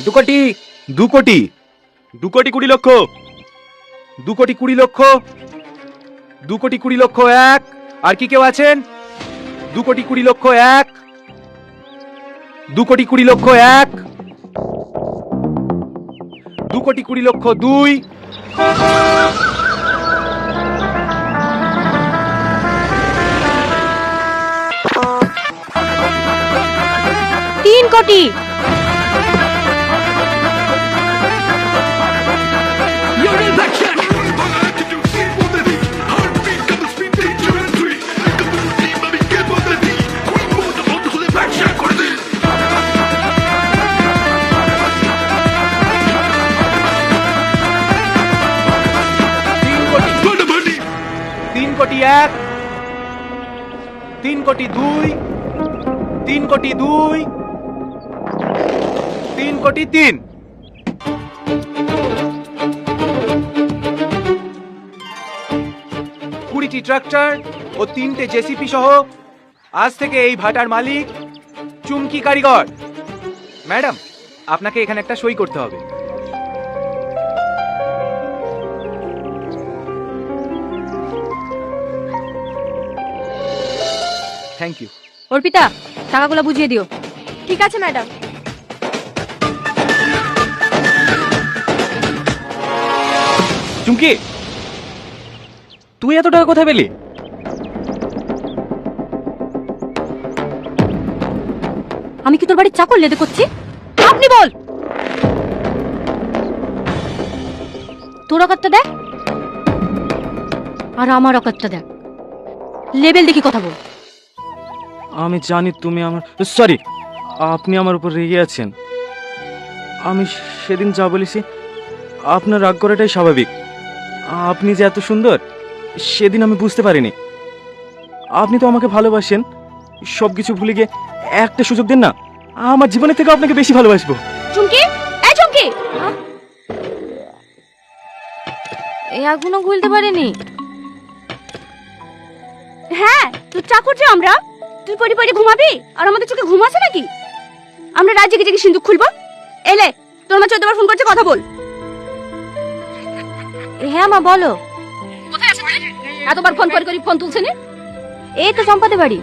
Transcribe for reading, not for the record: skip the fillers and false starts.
দু কোটি, 2 কোটি, 2 কোটি 20 লক্ষ, 2 কোটি 20 লক্ষ, 2 কোটি 20 লক্ষ এক। আর কি কেউ আছেন? 2 কোটি 20 লক্ষ এক, 2 কোটি 20 লক্ষ এক, 2 কোটি 20 লক্ষ দুই, 3 কোটি। তিন কোটি এক, 3 কোটি দুই, 3 কোটি দুই, 3 কোটি তিন। 20টি ট্রাক্টর ও 3টে জেসিপি সহ আজ থেকে এই ভাটার মালিক চুমকি কারিগর। ম্যাডাম, আপনাকে এখানে একটা সই করতে হবে। Thank you. অর্পিতা, টাকাগুলো বুঝিয়ে দিও। ঠিক আছে ম্যাডাম। চুমকি, তুই এত টাকা কোথায় পেলি? আমি কি তোর বাড়ির চাকর লেদে করছি? আপনি বল। তোর অকাতটা দেখ আর আমার অকাতটা দেখ, লেভেল দেখি কথা বল। আমি জানি তুমি আমার সরি আপনি আমার উপর রেগে আছেন। আমি সেদিন যা বলেছি আপনার রাগ করাটাই স্বাভাবিক। আপনি যে এত সুন্দর সেদিন আমি বুঝতে পারিনি। আপনি তো আমাকে ভালোবাসেন, সব কিছু ভুলে গিয়ে একটা সুযোগ দিন না, আমার জীবনের থেকে আপনাকে বেশি ভালোবাসবো। চুমকি, এই চুমকি, এখনো খুলতে পারিনি। হ্যাঁ তুই চাকর যে আমরা, তুই পরি পরি ঘুমাবি আর আমাদের চোখে ঘুম আছে নাকি? আমরা রাত জেগে জেগে সিন্ধুক খুলবো। এলে তোর মা 14 বার ফোন করছে, কথা বল। হ্যাঁ মা বলো। কোথায় আছিস? এতবার ফোন করে ফোন তুলছে না? এই তো সম্পাদের বাড়ি।